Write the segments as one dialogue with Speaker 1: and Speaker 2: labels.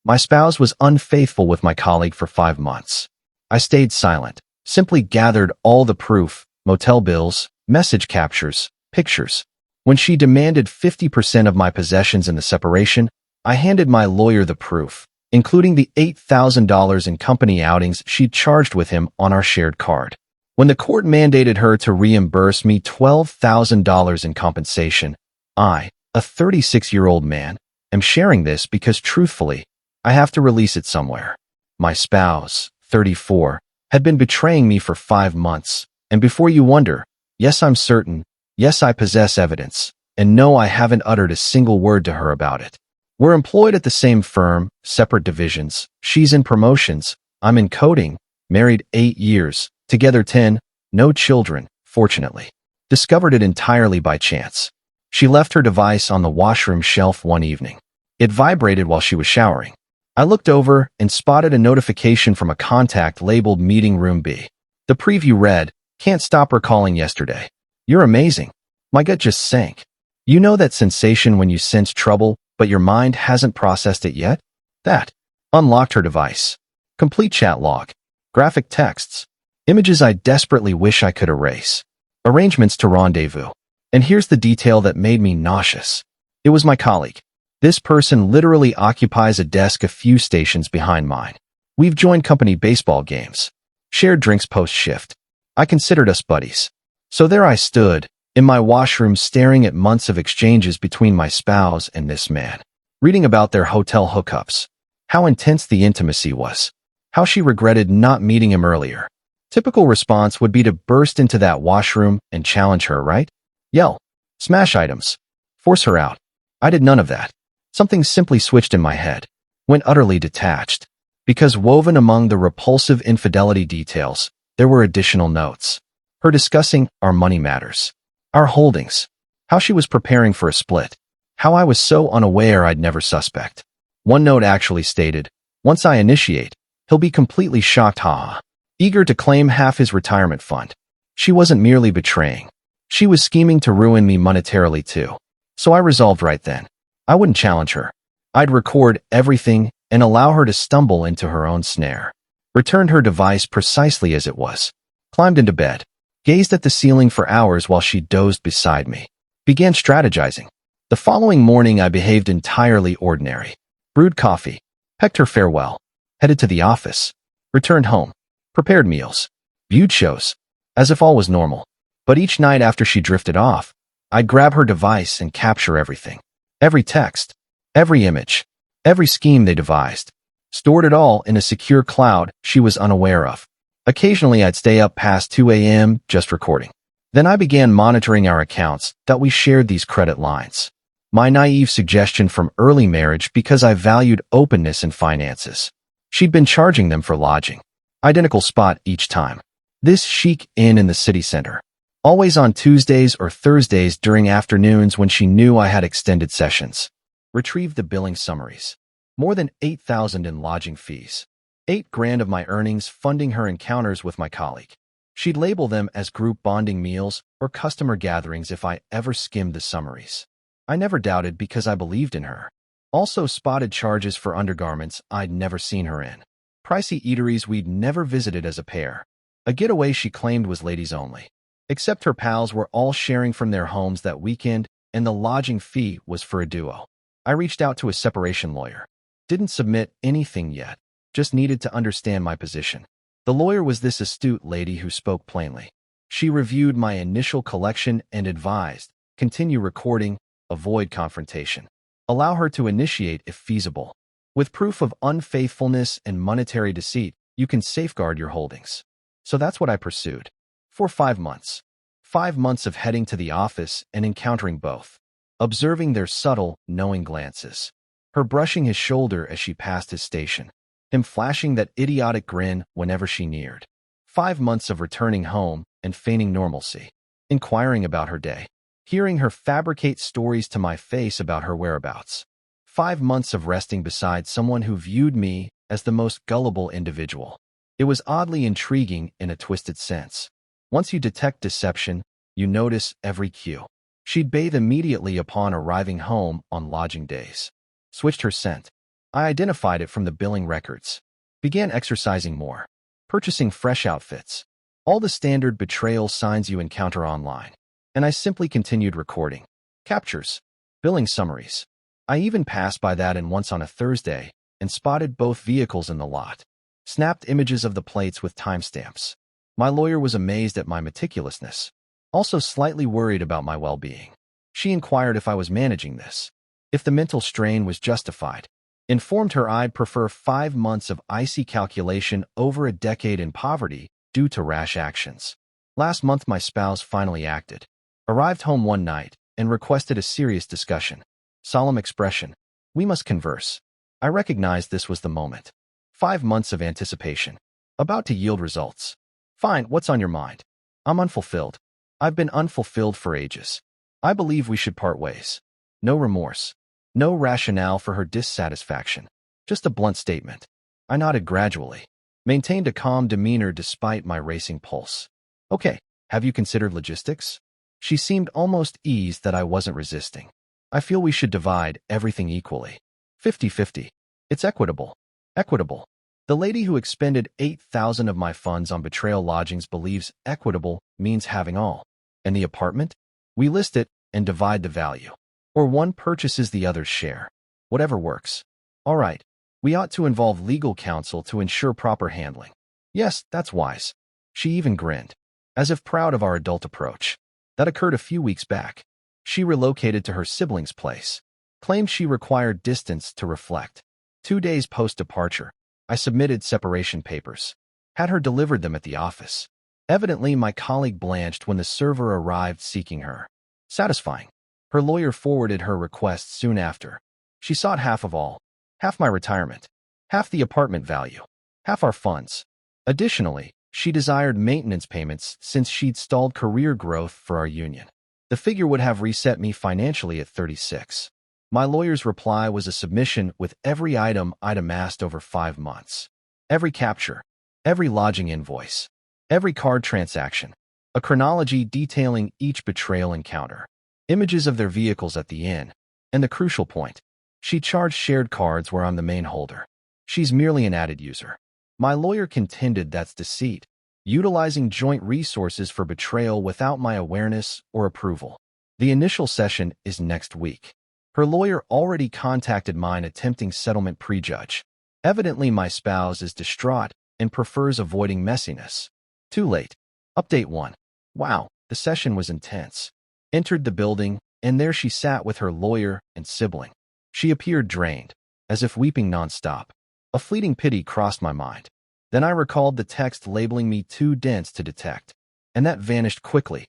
Speaker 1: My spouse was unfaithful with my colleague for 5 months. I stayed silent, simply gathered all the proof, motel bills, message captures, pictures. When she demanded 50% of my possessions in the separation, I handed my lawyer the proof, including the $8,000 in company outings she'd charged with him on our shared card. When the court mandated her to reimburse me $12,000 in compensation, I, a 36-year-old man, am sharing this because truthfully, I have to release it somewhere. My spouse, 34, had been betraying me for 5 months, and before you wonder, yes, I'm certain, yes, I possess evidence, and no, I haven't uttered a single word to her about it. We're employed at the same firm, separate divisions. She's in promotions, I'm in coding, married 8 years, together 10, no children, fortunately. Discovered it entirely by chance. She left her device on the washroom shelf one evening. It vibrated while she was showering. I looked over and spotted a notification from a contact labeled Meeting Room B. The preview read, "Can't stop recalling yesterday. You're amazing." My gut just sank. You know that sensation when you sense trouble, but your mind hasn't processed it yet? That. Unlocked her device. Complete chat log. Graphic texts. Images I desperately wish I could erase. Arrangements to rendezvous. And here's the detail that made me nauseous. It was my colleague. This person literally occupies a desk a few stations behind mine. We've joined company baseball games. Shared drinks post-shift. I considered us buddies. So there I stood, in my washroom staring at months of exchanges between my spouse and this man. Reading about their hotel hookups. How intense the intimacy was. How she regretted not meeting him earlier. Typical response would be to burst into that washroom and challenge her, right? Yell. Smash items. Force her out. I did none of that. Something simply switched in my head. Went utterly detached. Because woven among the repulsive infidelity details, there were additional notes. Her discussing our money matters. Our holdings. How she was preparing for a split. How I was so unaware I'd never suspect. One note actually stated, "Once I initiate, he'll be completely shocked, haha." Eager to claim half his retirement fund. She wasn't merely betraying. She was scheming to ruin me monetarily too. So I resolved right then. I wouldn't challenge her. I'd record everything and allow her to stumble into her own snare. Returned her device precisely as it was. Climbed into bed. Gazed at the ceiling for hours while she dozed beside me. Began strategizing. The following morning I behaved entirely ordinary. Brewed coffee. Pecked her farewell. Headed to the office. Returned home. Prepared meals. Viewed shows. As if all was normal. But each night after she drifted off, I'd grab her device and capture everything. Every text. Every image. Every scheme they devised. Stored it all in a secure cloud she was unaware of. Occasionally I'd stay up past 2 a.m. just recording. Then I began monitoring our accounts that we shared these credit lines. My naive suggestion from early marriage because I valued openness in finances. She'd been charging them for lodging. Identical spot each time. This chic inn in the city center. Always on Tuesdays or Thursdays during afternoons when she knew I had extended sessions. Retrieved the billing summaries. More than $8,000 in lodging fees. $8,000 of my earnings funding her encounters with my colleague. She'd label them as group bonding meals or customer gatherings if I ever skimmed the summaries. I never doubted because I believed in her. Also spotted charges for undergarments I'd never seen her in. Pricey eateries we'd never visited as a pair. A getaway she claimed was ladies only. Except her pals were all sharing from their homes that weekend, and the lodging fee was for a duo. I reached out to a separation lawyer. Didn't submit anything yet, just needed to understand my position. The lawyer was this astute lady who spoke plainly. She reviewed my initial collection and advised, continue recording, avoid confrontation. Allow her to initiate if feasible. With proof of unfaithfulness and monetary deceit, you can safeguard your holdings. So that's what I pursued. For 5 months. 5 months of heading to the office and encountering both. Observing their subtle, knowing glances. Her brushing his shoulder as she passed his station. Him flashing that idiotic grin whenever she neared. 5 months of returning home and feigning normalcy. Inquiring about her day. Hearing her fabricate stories to my face about her whereabouts. 5 months of resting beside someone who viewed me as the most gullible individual. It was oddly intriguing in a twisted sense. Once you detect deception, you notice every cue. She'd bathe immediately upon arriving home on lodging days. Switched her scent. I identified it from the billing records. Began exercising more. Purchasing fresh outfits. All the standard betrayal signs you encounter online. And I simply continued recording. Captures. Billing summaries. I even passed by that and once on a Thursday and spotted both vehicles in the lot. Snapped images of the plates with timestamps. My lawyer was amazed at my meticulousness. Also slightly worried about my well-being. She inquired if I was managing this. If the mental strain was justified. Informed her I'd prefer 5 months of icy calculation over a decade in poverty due to rash actions. Last month my spouse finally acted. Arrived home one night and requested a serious discussion. Solemn expression. We must converse. I recognized this was the moment. 5 months of anticipation. About to yield results. Fine, what's on your mind? I'm unfulfilled. I've been unfulfilled for ages. I believe we should part ways. No remorse. No rationale for her dissatisfaction. Just a blunt statement. I nodded gradually. Maintained a calm demeanor despite my racing pulse. Okay, have you considered logistics? She seemed almost eased that I wasn't resisting. I feel we should divide everything equally. 50-50. It's equitable. Equitable. The lady who expended $8,000 of my funds on betrayal lodgings believes equitable means having all. And the apartment? We list it and divide the value. Or one purchases the other's share. Whatever works. All right. We ought to involve legal counsel to ensure proper handling. Yes, that's wise. She even grinned, as if proud of our adult approach. That occurred a few weeks back. She relocated to her sibling's place. Claimed she required distance to reflect. 2 days post-departure, I submitted separation papers. Had her delivered them at the office. Evidently, my colleague blanched when the server arrived seeking her. Satisfying. Her lawyer forwarded her request soon after. She sought half of all. Half my retirement. Half the apartment value. Half our funds. Additionally, she desired maintenance payments since she'd stalled career growth for our union. The figure would have reset me financially at 36. My lawyer's reply was a submission with every item I'd amassed over 5 months. Every capture, every lodging invoice, every card transaction, a chronology detailing each betrayal encounter, images of their vehicles at the inn, and the crucial point. She charged shared cards where I'm the main holder. She's merely an added user. My lawyer contended that's deceit, utilizing joint resources for betrayal without my awareness or approval. The initial session is next week. Her lawyer already contacted mine attempting settlement prejudge. Evidently, my spouse is distraught and prefers avoiding messiness. Too late. Update 1. Wow, the session was intense. Entered the building, and there she sat with her lawyer and sibling. She appeared drained, as if weeping nonstop. A fleeting pity crossed my mind. Then I recalled the text labeling me too dense to detect, and that vanished quickly.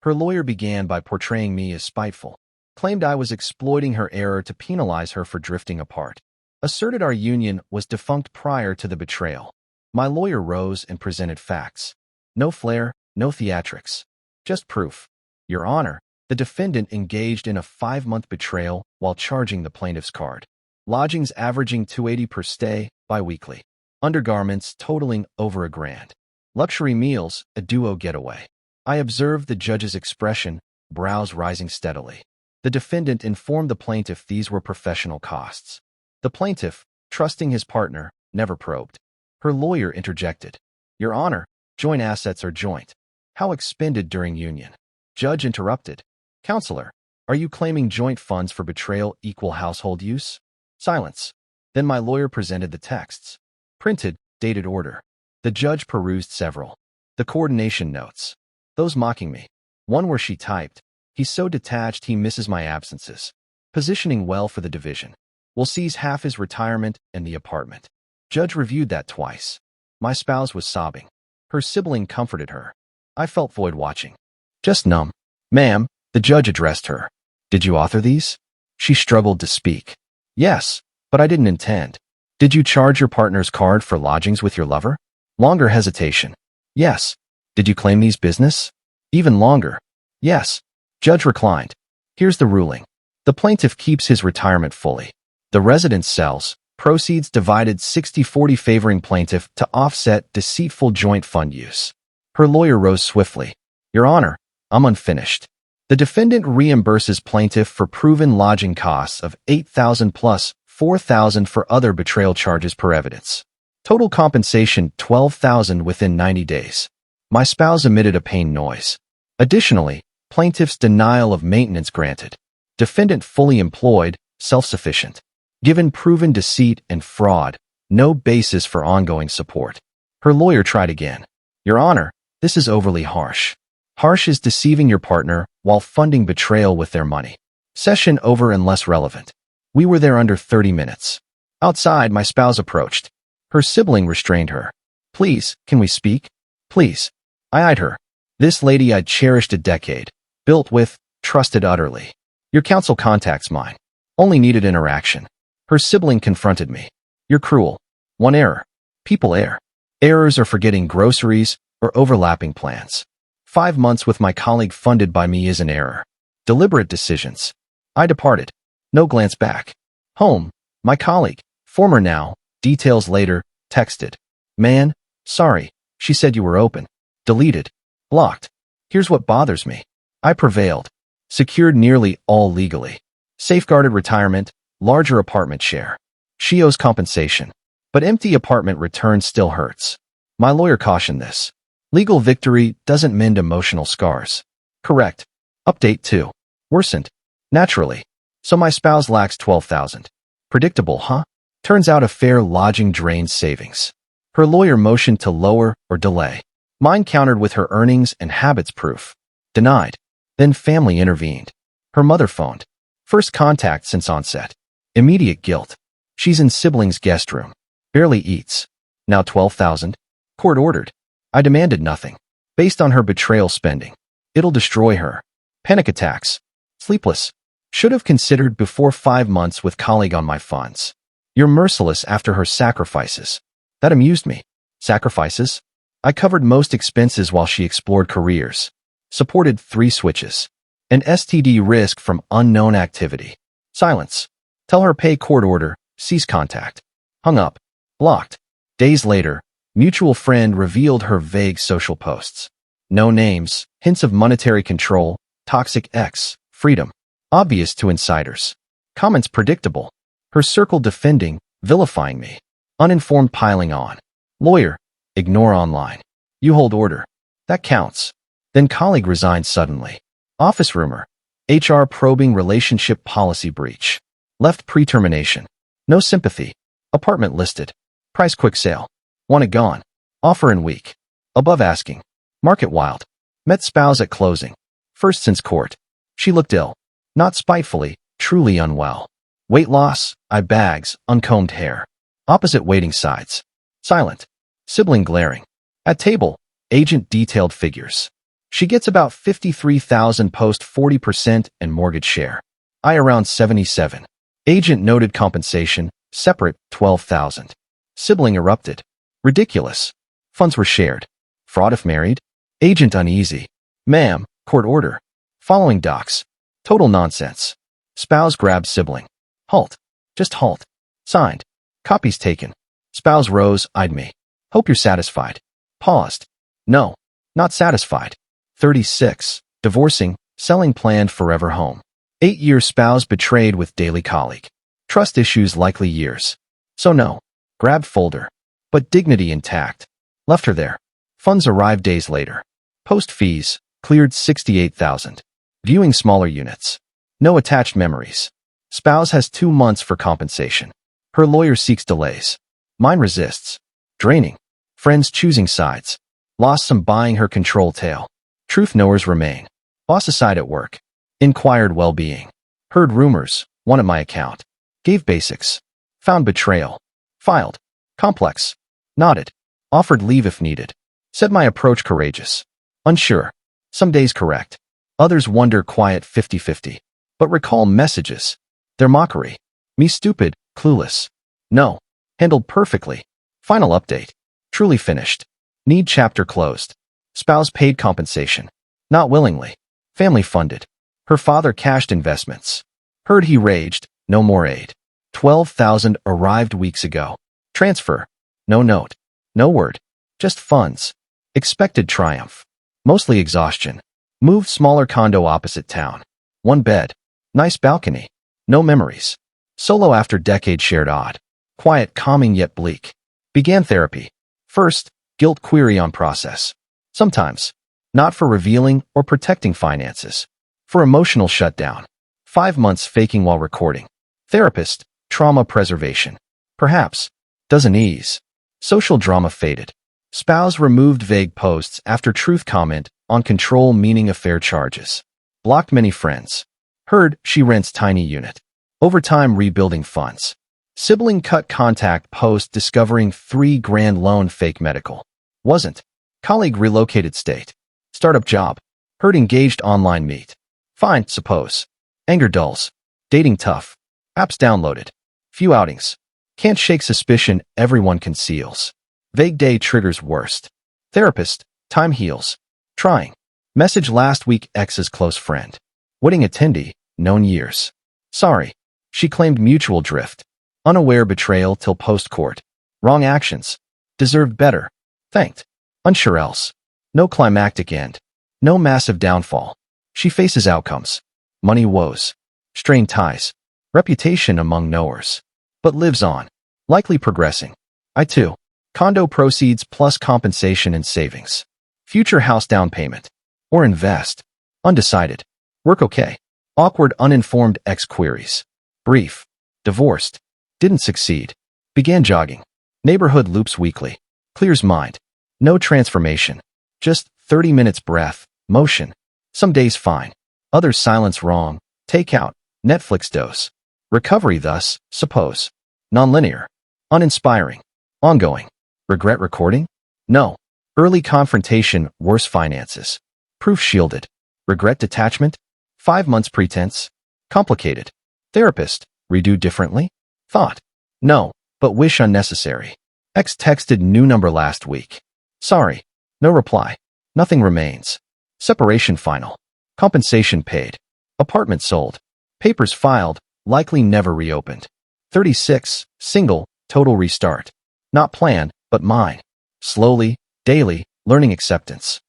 Speaker 1: Her lawyer began by portraying me as spiteful. Claimed I was exploiting her error to penalize her for drifting apart. Asserted our union was defunct prior to the betrayal. My lawyer rose and presented facts. No flair, no theatrics. Just proof. Your Honor, the defendant engaged in a 5-month betrayal while charging the plaintiff's card. Lodgings averaging $280 per stay, biweekly. Undergarments totaling over $1,000. Luxury meals, a duo getaway. I observed the judge's expression, brows rising steadily. The defendant informed the plaintiff these were professional costs. The plaintiff, trusting his partner, never probed. Her lawyer interjected. Your Honor, joint assets are joint. How expended during union? Judge interrupted. Counselor, are you claiming joint funds for betrayal equal household use? Silence. Then my lawyer presented the texts. Printed, dated order. The judge perused several. The coordination notes. Those mocking me. One where she typed, he's so detached he misses my absences. Positioning well for the division. Will seize half his retirement and the apartment. Judge reviewed that twice. My spouse was sobbing. Her sibling comforted her. I felt void watching. Just numb. Ma'am, the judge addressed her. Did you author these? She struggled to speak. Yes, but I didn't intend. Did you charge your partner's card for lodgings with your lover? Longer hesitation. Yes. Did you claim these business? Even longer. Yes. Judge reclined. Here's the ruling. The plaintiff keeps his retirement fully. The residence sells. Proceeds divided 60-40 favoring plaintiff to offset deceitful joint fund use. Her lawyer rose swiftly. Your Honor, I'm unfinished. The defendant reimburses plaintiff for proven lodging costs of $8,000 plus $4,000 for other betrayal charges per evidence. Total compensation $12,000 within 90 days. My spouse emitted a pain noise. Additionally, plaintiff's denial of maintenance granted. Defendant fully employed, self-sufficient. Given proven deceit and fraud, no basis for ongoing support. Her lawyer tried again. Your Honor, this is overly harsh. Harsh is deceiving your partner while funding betrayal with their money. Session over and less relevant. We were there under 30 minutes. Outside, my spouse approached. Her sibling restrained her. Please, can we speak? Please. I eyed her. This lady I'd cherished a decade. Built with, trusted utterly. Your counsel contacts mine. Only needed interaction. Her sibling confronted me. You're cruel. One error. People err. Errors are forgetting groceries or overlapping plans. 5 months with my colleague funded by me is an error. Deliberate decisions. I departed. No glance back. Home. My colleague. Former now. Details later. Texted. Man. Sorry. She said you were open. Deleted. Blocked. Here's what bothers me. I prevailed. Secured nearly all legally. Safeguarded retirement. Larger apartment share. She owes compensation. But empty apartment return still hurts. My lawyer cautioned this. Legal victory doesn't mend emotional scars. Correct. Update 2. Worsened. Naturally. So my spouse lacks $12,000. Predictable, huh? Turns out a fair lodging drains savings. Her lawyer motioned to lower or delay. Mine countered with her earnings and habits proof. Denied. Then family intervened. Her mother phoned. First contact since onset. Immediate guilt. She's in sibling's guest room. Barely eats. Now $12,000. Court ordered. I demanded nothing. Based on her betrayal spending. It'll destroy her. Panic attacks. Sleepless. Should have considered before 5 months with colleague on my funds. You're merciless after her sacrifices. That amused me. Sacrifices? I covered most expenses while she explored careers. Supported 3 switches. An STD risk from unknown activity. Silence. Tell her pay court order, cease contact. Hung up. Blocked. Days later, mutual friend revealed her vague social posts. No names, hints of monetary control, toxic ex, freedom. Obvious to insiders. Comments predictable. Her circle defending, vilifying me. Uninformed piling on. Lawyer. Ignore online. You hold order. That counts. Then colleague resigned suddenly. Office rumor. HR probing relationship policy breach. Left pre-termination. No sympathy. Apartment listed. Price quick sale. Want it gone. Offer in week. Above asking. Market wild. Met spouse at closing. First since court. She looked ill. Not spitefully, truly unwell. Weight loss, eye bags, uncombed hair. Opposite waiting sides. Silent. Sibling glaring. At table, agent detailed figures. She gets about $53,000 post 40% and mortgage share. I around 77. Agent noted compensation, separate, $12,000. Sibling erupted. Ridiculous. Funds were shared. Fraud if married? Agent uneasy. Ma'am, court order. Following docs. Total nonsense. Spouse grabs sibling. Halt. Just halt. Signed. Copies taken. Spouse rose, eyed me. Hope you're satisfied. Paused. No. Not satisfied. 36. Divorcing, selling planned forever home. 8-year spouse betrayed with daily colleague. Trust issues likely years. So no. Grabbed folder. But dignity intact. Left her there. Funds arrived days later. Post fees, cleared $68,000. Viewing smaller units. No attached memories. Spouse has 2 months for compensation. Her lawyer seeks delays. Mine resists. Draining. Friends choosing sides. Lost some buying her control tail. Truth knowers remain. Boss aside at work. Inquired well-being. Heard rumors. One at my account. Gave basics. Found betrayal. Filed. Complex. Nodded. Offered leave if needed. Said my approach courageous. Unsure. Some days correct. Others wonder quiet 50-50. But recall messages. Their mockery. Me stupid, clueless. No. Handled perfectly. Final update. Truly finished. Need chapter closed. Spouse paid compensation. Not willingly. Family funded. Her father cashed investments. Heard he raged. No more aid. $12,000 arrived weeks ago. Transfer. No note. No word. Just funds. Expected triumph. Mostly exhaustion. Moved smaller condo opposite town. 1 bed. Nice balcony. No memories. Solo after decade shared odd. Quiet, calming yet bleak. Began therapy. First, guilt query on process. Sometimes. Not for revealing or protecting finances. For emotional shutdown. 5 months faking while recording. Therapist, trauma preservation. Perhaps. Doesn't ease. Social drama faded. Spouse removed vague posts after truth comment on control meaning affair charges. Blocked many friends. Heard she rents tiny unit. Overtime rebuilding funds. Sibling cut contact post discovering $3,000 loan fake medical. Wasn't. Colleague relocated state. Startup job. Heard engaged online meet. Fine, suppose. Anger dulls. Dating tough. Apps downloaded. Few outings. Can't shake suspicion everyone conceals. Vague day triggers worst. Therapist. Time heals. Trying. Message last week ex's close friend. Wedding attendee. Known years. Sorry. She claimed mutual drift. Unaware betrayal till post-court. Wrong actions. Deserved better. Thanked. Unsure else. No climactic end. No massive downfall. She faces outcomes. Money woes. Strained ties. Reputation among knowers. But lives on. Likely progressing. I too. Condo proceeds plus compensation and savings. Future house down payment. Or invest. Undecided. Work okay. Awkward uninformed ex queries. Brief. Divorced. Didn't succeed. Began jogging. Neighborhood loops weekly. Clears mind. No transformation. Just 30 minutes breath, motion. Some days fine. Others silence wrong. Takeout. Netflix dose. Recovery thus, suppose. Nonlinear. Uninspiring. Ongoing. Regret recording? No. Early confrontation, worse finances. Proof shielded. Regret detachment? 5 months pretense? Complicated. Therapist, redo differently? Thought. No, but wish unnecessary. Ex texted new number last week. Sorry. No reply. Nothing remains. Separation final. Compensation paid. Apartment sold. Papers filed, likely never reopened. 36, single, total restart. Not plan, but mine. Slowly, daily, learning acceptance.